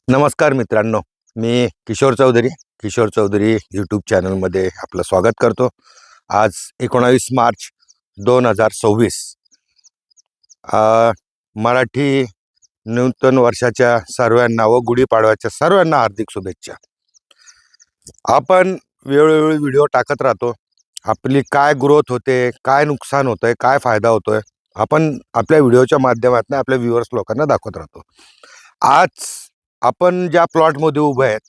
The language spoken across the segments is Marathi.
नमस्कार मित्रांनो, मी किशोर चौधरी यूट्यूब चॅनलमध्ये आपलं स्वागत करतो. आज 19 मार्च 2026 मराठी नूतन वर्षाच्या सर्वांना व गुढीपाडव्याच्या सर्वांना हार्दिक शुभेच्छा. आपण वेळोवेळी व्हिडिओ टाकत राहतो. आपली काय ग्रोथ होते, काय नुकसान होतंय, काय फायदा होतोय, आपण आपल्या व्हिडिओच्या माध्यमातून आपल्या व्ह्युअर्स लोकांना दाखवत राहतो. आज आपण ज्या प्लॉटमध्ये उभे आहेत,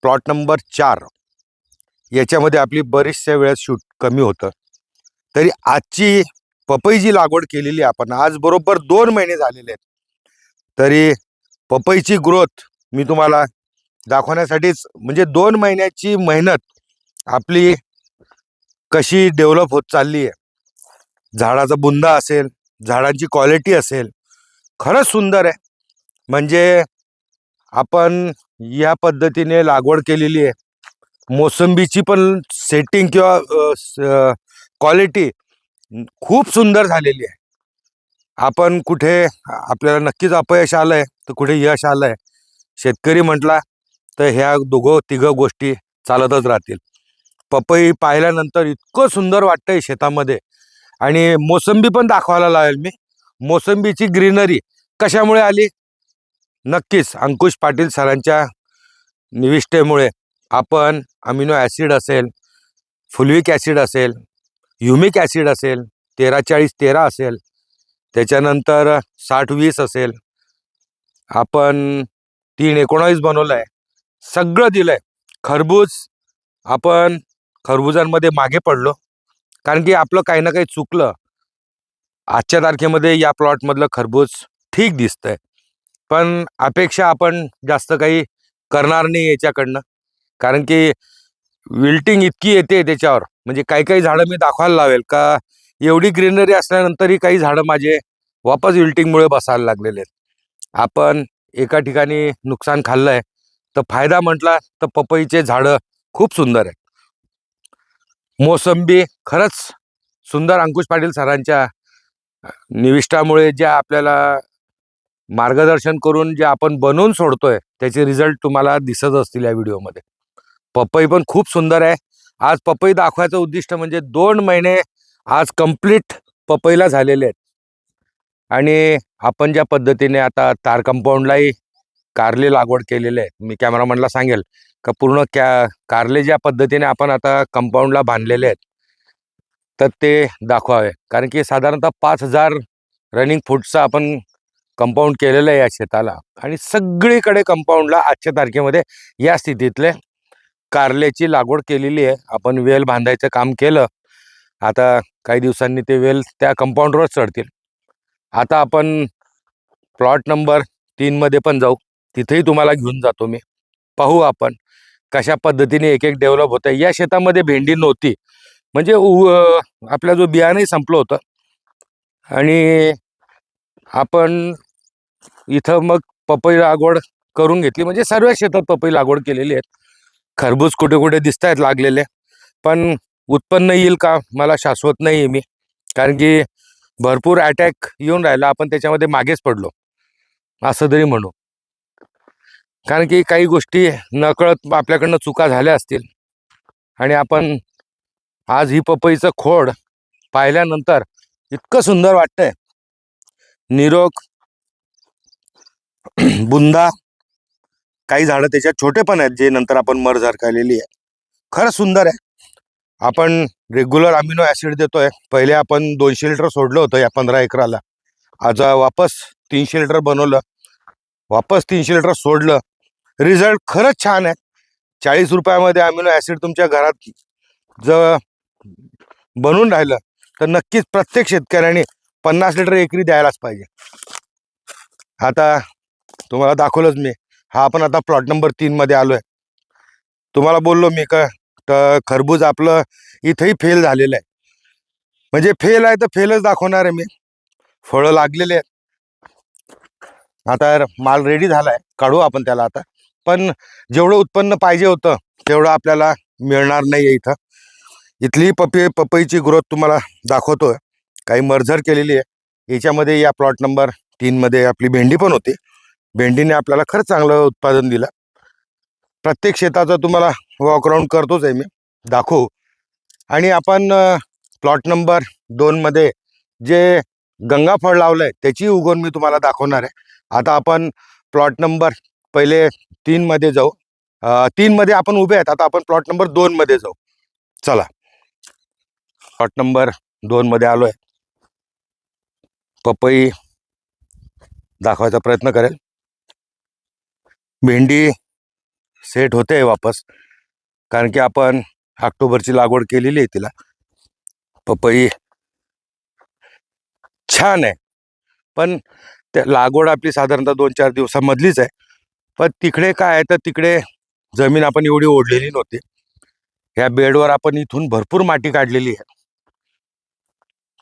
प्लॉट नंबर 4, याच्यामध्ये आपली बरीचशा वेळेस शूट कमी होतं. तरी आजची पपईची लागवड केलेली आपण आज बरोबर 2 महिने झालेले आहेत. तरी पपईची ग्रोथ मी तुम्हाला दाखवण्यासाठीच, म्हणजे 2 महिन्याची मेहनत आपली कशी डेव्हलप होत चालली आहे. झाडाचा बुंदा असेल, झाडांची क्वालिटी असेल, खरंच सुंदर आहे. म्हणजे आपण या पद्धतीने लागवड केलेली आहे. मोसंबीची पण सेटिंग किंवा क्वालिटी खूप सुंदर झालेली आहे. आपण कुठे आपल्याला नक्कीच अपयश आलंय तर कुठे यश आलंय. शेतकरी म्हटला तर ह्या तिघं गोष्टी चालतच राहतील. पपई पाहिल्यानंतर इतकं सुंदर वाटतंय शेतामध्ये. आणि मोसंबी पण दाखवायला लावेल मी. मोसंबीची ग्रीनरी कशामुळे आली? नक्कीच अंकुश पाटील सरांच्या निविष्ठेमुळे. आपण अमिनो ॲसिड असेल, फुलविक ॲसिड असेल, ह्युमिक ॲसिड असेल, 13-40-13 असेल, त्याच्यानंतर 60-20 असेल, आपण 3-19 बनवलं आहे, सगळं दिलं आहे. आपण खरबुजांमध्ये मागे पडलो, कारण की आपलं काही ना काही चुकलं. आजच्या तारखेमध्ये या प्लॉटमधलं खरबूज ठीक दिसतंय, पण अपेक्षा आपण जास्त काही करणार नाही याच्याकडनं. कारण की विल्टिंग इतकी येते त्याच्यावर. म्हणजे काही काही झाडं मी दाखवायला लावेल का एवढी ग्रीनरी असल्यानंतरही काही झाडं माझे वापस विल्टिंगमुळे बसायला लागलेले आहेत. आपण एका ठिकाणी नुकसान खाल्लंय, तर फायदा म्हटला तर पपईचे झाडं खूप सुंदर आहेत. मोसंबी खरंच सुंदर. अंकुश पाटील सरांच्या निविष्ठामुळे ज्या आपल्याला मार्गदर्शन करून जे आपण बनवून सोडतोय त्याचे रिझल्ट तुम्हाला दिसत असतील या व्हिडिओमध्ये. पपई पण खूप सुंदर आहे. आज पपई दाखवायचं उद्दिष्ट म्हणजे 2 महिने आज कंप्लीट पपईला झालेले आहेत. आणि आपण ज्या पद्धतीने आता तार कंपाऊंडलाही कारले लागवड केलेले आहे. मी कॅमेरामॅनला सांगेल का पूर्ण कारले ज्या पद्धतीने आपण आता कंपाऊंडला बांधलेले आहेत तर ते दाखवावे. कारण की साधारणतः 5000 रनिंग फूटचा आपण कंपाऊंड केलेलं आहे या शेताला. आणि सगळीकडे कंपाऊंडला आजच्या तारखेमध्ये या स्थितीतले कारल्याची लागवड केलेली आहे. आपण वेल बांधायचं काम केलं. आता काही दिवसांनी ते वेल त्या कंपाऊंडवरच चढतील. आता आपण प्लॉट नंबर 3 मध्ये पण जाऊ. तिथेही तुम्हाला घेऊन जातो मी. पाहू आपण कशा पद्धतीने एक एक डेव्हलप होतं. या शेतामध्ये भेंडी नव्हती, म्हणजे आपला जो बियाणंही संपलं होतं. आणि आपण इथं मग पपई लागवड करून घेतली. म्हणजे सर्व शेतात पपई लागवड केलेली आहे. खरबूज कुठे कुठे दिसत आहेत लागलेले, पण उत्पन्न येईल का मला शाश्वत नाही आहे मी. कारण की भरपूर अटॅक येऊन राहिला, आपण त्याच्यामध्ये मागेच पडलो असं तरी म्हणू. कारण की काही गोष्टी नकळत आपल्याकडनं चुका झाल्या असतील. आणि आपण आज ही पपईचं खोड पाहिल्यानंतर इतकं सुंदर वाटतंय. निरोग बुंदा, काही झाडं त्याच्यात छोटे पण आहेत जे नंतर आपण मर केलेली आहे. खरंच सुंदर आहे. आपण रेग्युलर अमिनो ॲसिड देतोय. पहिले आपण 200 लिटर सोडलं होतं या 15 एकराला. आज वापस 300 लिटर बनवलं, वापस 300 लिटर सोडलं. रिझल्ट खरंच छान आहे. 40 रुपयामध्ये अमिनो ॲसिड तुमच्या घरात जर बनून राहिलं तर नक्कीच प्रत्येक शेतकऱ्याने 50 लिटर एकरी द्यायलाच पाहिजे. आता तुम्हाला दाखवलंच मी. हा आपण आता प्लॉट नंबर 3 मध्ये आलोय. तुम्हाला बोललो मी का तर खरबूज आपलं इथेही फेल झालेलं आहे. म्हणजे फेल आहे तर फेलच दाखवणार आहे मी. फळं लागलेले आहेत. आता माल रेडी झालाय, काढू आपण त्याला आता. पण जेवढं उत्पन्न पाहिजे होतं तेवढं आपल्याला मिळणार नाही इथं. इथली पपईची ग्रोथ तुम्हाला दाखवतोय. काही मर्झर केलेली आहे याच्यामध्ये. या प्लॉट नंबर 3 मध्ये आपली भेंडी पण होती. भेंडीने आपल्याला खरंच चांगलं उत्पादन दिलं. प्रत्येक शेताचा तुम्हाला वॉक राऊंड करतोच आहे मी, दाखवू. आणि आपण प्लॉट नंबर 2 मध्ये जे गंगाफळ लावलंय त्याची उगवण मी तुम्हाला दाखवणार आहे. आता आपण प्लॉट नंबर पहिले 3 मध्ये जाऊ. 3 मध्ये आपण उभे आहेत. आता आपण प्लॉट नंबर 2 मध्ये जाऊ. चला, प्लॉट नंबर 2 मध्ये आलोय. पपई दाखवायचा प्रयत्न करेल. भेंडी सेट होते वापस, कारण की आपण ऑक्टोबरची लागवड केलेली आहे तिला. पपई छान आहे, पण ते लागवड आपली साधारणतः 2-4 दिवसामधलीच आहे. पण तिकडे काय आहे, तर तिकडे जमीन आपण एवढी ओढलेली नव्हती. ह्या बेडवर आपण इथून भरपूर माती काढलेली आहे.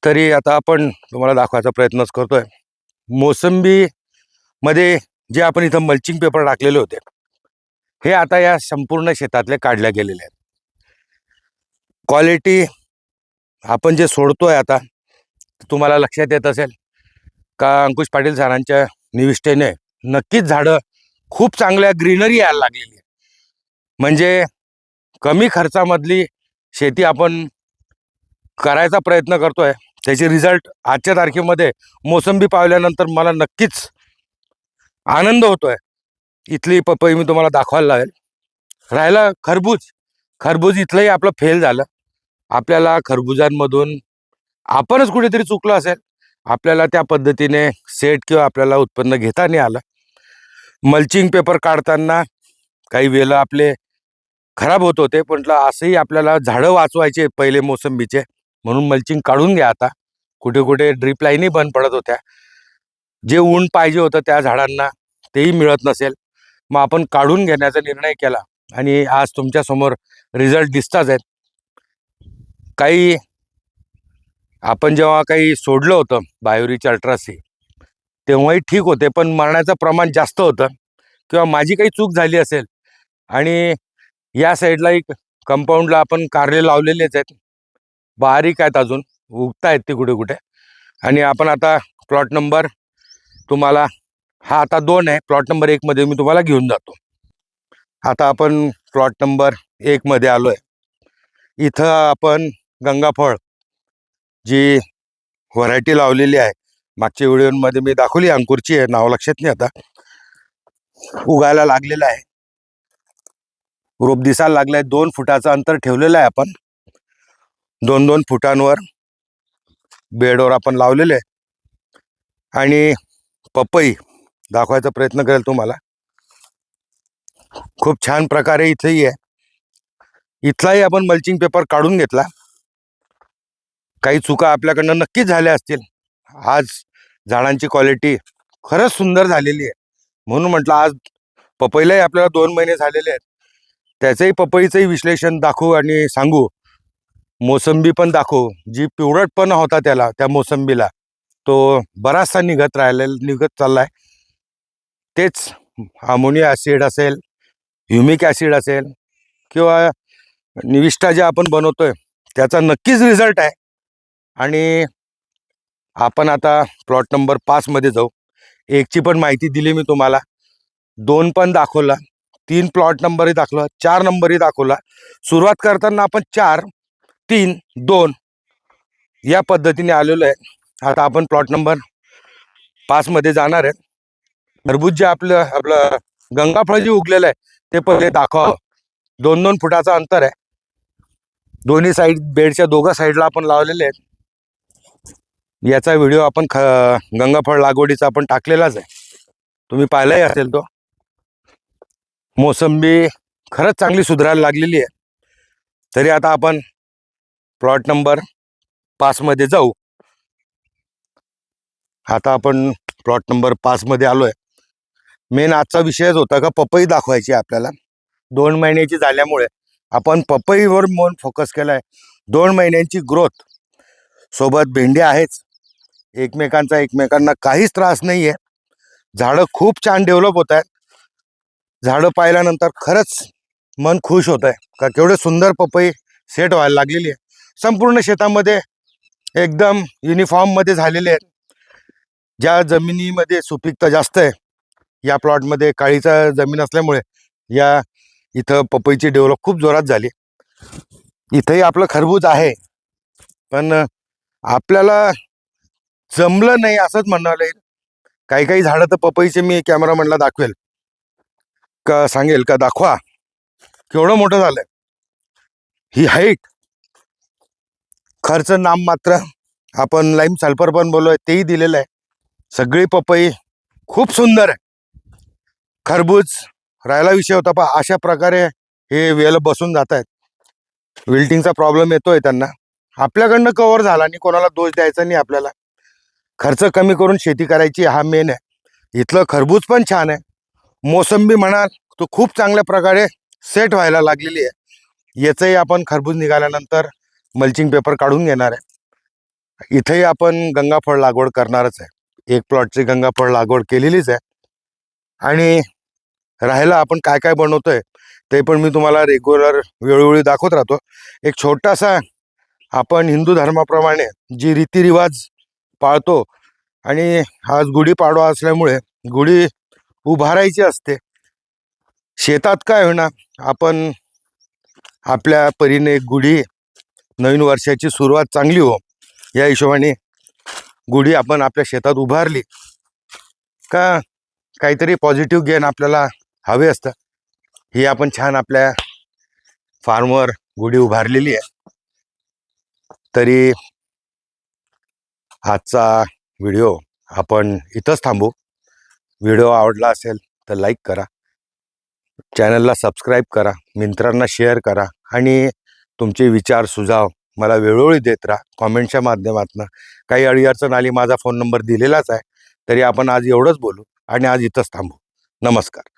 तरी आता आपण तुम्हाला दाखवायचा प्रयत्नच करतोय. मोसंबी मध्ये जे आपण इथं मल्चिंग पेपर टाकलेले होते, हे आता या संपूर्ण शेतातले काढल्या गेलेले आहेत. क्वालिटी आपण जे सोडतोय आता, तुम्हाला लक्षात येत असेल का अंकुश पाटील सरांच्या निविष्ठेने नक्कीच झाडं खूप चांगल्या ग्रीनरी यायला लागलेली आहे. म्हणजे कमी खर्चामधली शेती आपण करायचा प्रयत्न करतोय. त्याचे रिझल्ट आजच्या तारखेमध्ये मोसंबी पावल्यानंतर मला नक्कीच आनंद होतोय. इथली पपई मी तुम्हाला दाखवायला लागेल. राहिला खरबूज इथलंही आपलं फेल झालं. आपल्याला खरबुजांमधून आपणच कुठेतरी चुकलो असेल. आपल्याला त्या पद्धतीने सेट किंवा आपल्याला उत्पन्न घेता नाही आलं. मल्चिंग पेपर काढताना काही वेळेला आपले खराब होत होते, पण असंही आपल्याला झाडं वाचवायचे पहिले मोसंबीचे, म्हणून मल्चिंग काढून घ्या. आता कुठे कुठे ड्रीप लाईनही बंद पडत होत्या. जे ऊन पाहिजे होतं त्या झाडांना तेही मिळत नसेल, मग आपण काढून घेण्याचा निर्णय केला. आणि आज तुमच्या समोर रिझल्ट दिसताच आहेत. काही आपण जेव्हा काही सोडलं होतं बायोरिच अल्ट्रासी, तेव्हाही ठीक होते, पण मरण्याचं प्रमाण जास्त होतं. किंवा माझी काही चूक झाली असेल. आणि या साईडला एक कंपाऊंडला आपण कारले लावलेलेच आहेत, बारीक आहेत, अजून उगतायत ते कुठे कुठे. आणि आपण आता प्लॉट नंबर तुम्हाला हा आता 2 आहे. प्लॉट नंबर 1 मध्ये मी तुम्हाला घेऊन जातो. आता आपण प्लॉट नंबर 1 मध्ये आलोय. इथं आपण गंगाफळ जी व्हरायटी लावलेली आहे, मागच्या व्हिडिओमध्ये मी दाखवली, अंकुरची आहे, नाव लक्षात नाही आता. उगायला लागलेलं आहे, रोप दिसायला लागलाय. 2 फुटाचं अंतर ठेवलेलं आहे आपण. 2-2 फुटांवर बेडवर आपण लावलेले आहे. आणि पपई दाखवायचा प्रयत्न करेल तुम्हाला. खूप छान प्रकारे इथेही आहे. इथलाही आपण मल्चिंग पेपर काढून घेतला. काही चुका आपल्याकडनं नक्कीच झाल्या असतील. आज झाडांची क्वालिटी खरंच सुंदर झालेली आहे, म्हणून म्हटलं आज पपईलाही आपल्याला 2 महिने झालेले आहेत, त्याचंही पपईचंही विश्लेषण दाखवू आणि सांगू. मोसंबी पण दाखवू. जी पिवळटपणा होता त्याला, त्या मोसंबीला, तो बराचसा निघत चाललाय. तेच अमोनिया ॲसिड असेल, ह्युमिक ॲसिड असेल किंवा निविष्ठा जे आपण बनवतोय त्याचा नक्कीच रिझल्ट आहे. आणि आपण आता प्लॉट नंबर 5 मध्ये जाऊ. 1ची पण माहिती दिली मी तुम्हाला, 2 पण दाखवला, 3 प्लॉट नंबरही दाखवला, 4 नंबरही दाखवला. सुरुवात करताना आपण 4, 3, 2 या पद्धतीने आलेलो आहे. आता आपण प्लॉट नंबर 5 मध्ये जाणार आहे. खरबूज जे आपलं गंगाफळ जे उगलेलं आहे ते पहिले दाखवा. 2-2 फुटाचं अंतर आहे. दोन्ही साईड बेडच्या दोघा साईडला आपण लावलेले आहेत. याचा व्हिडिओ आपण गंगाफळ लागवडीचा आपण टाकलेलाच आहे, तुम्ही पाहिलाही असेल तो. मोसंबी खरंच चांगली सुधारायला लागलेली आहे. तरी आता आपण प्लॉट नंबर 5 मध्ये जाऊ. आता आपण प्लॉट नंबर 5 मध्ये आलोय. मेन आजचा विषयच होता का पपई दाखवायची आपल्याला. 2 महिन्याची झाल्यामुळे आपण पपईवर मन फोकस केलाय. 2 महिन्यांची ग्रोथ सोबत भेंडी आहेच. एकमेकांना काहीच त्रास नाही आहे. झाडं खूप छान डेव्हलप होत आहेत. झाडं पाहिल्यानंतर खरंच मन खुश होत आहे का केवढे सुंदर पपई सेट व्हायला लागलेली आहे. संपूर्ण शेतामध्ये एकदम युनिफॉर्ममध्ये झालेले आहेत. ज्या जमिनीमध्ये सुपीकता जास्त आहे या प्लॉटमध्ये काळीचा जमीन असल्यामुळे या इथं पपईची डेव्हलप खूप जोरात झाली. इथंही आपलं खरबूज आहे, पण आपल्याला जमलं नाही असंच म्हणाले. काही काही झाडं तर पपईचे मी कॅमेरामॅनला दाखवेल का, सांगेल का दाखवा केवढं मोठं झालंय. ही हाईट, खर्च नाममात्र. आपण लाईम सल्फर पण बोललोय, तेही दिलेलं आहे. सगळी पपई खूप सुंदर आहे. खरबूज राहायला विषय होता, पण अशा प्रकारे हे वेल बसून जात आहेत. विल्टिंगचा प्रॉब्लेम येतोय त्यांना. आपल्याकडनं कव्हर झाला आणि कोणाला दोष द्यायचा नाही. आपल्याला खर्च कमी करून शेती करायची, हा मेन आहे. इथलं खरबूज पण छान आहे. मोसंबी म्हणाल तो खूप चांगल्या प्रकारे सेट व्हायला लागलेली आहे. याचंही आपण खरबूज निघाल्यानंतर मल्चिंग पेपर काढून घेणार आहे. इथेही आपण गंगाफळ लागवड करणारच आहे. एक प्लॉटची गंगाफळ लागवड केलेलीच आहे. आणि राहायला आपण काय काय बनवतोय ते पण मी तुम्हाला रेग्युलर वेळोवेळी दाखवत राहतो. एक छोटासा आपण हिंदू धर्माप्रमाणे जी रीतिरिवाज पाळतो, आणि आज गुढीपाडवा असल्यामुळे गुढी उभारायची असते. शेतात काय होईना आपण आपल्या परीने गुढी, नवीन वर्षाची सुरुवात चांगली हो या हिशोबाने गुढी आपण आपल्या शेतात उभारली का काहीतरी पॉझिटिव्ह गेन आपल्याला हवे असतं. ही आपण छान आपल्या फार्मवर गुढी उभारलेली आहे. तरी आजचा व्हिडिओ आपण इथंच थांबू. व्हिडिओ आवडला असेल तर लाईक करा, चॅनलला सबस्क्राईब करा, मित्रांना शेअर करा, आणि तुमचे विचार सुझाव मला वेळोवेळी देत राहा कॉमेंटच्या माध्यमातून. काही अडचण आली, माझा फोन नंबर दिलेलाच आहे. तरी आपण आज एवढंच बोलू आणि आज इथंच थांबू. नमस्कार.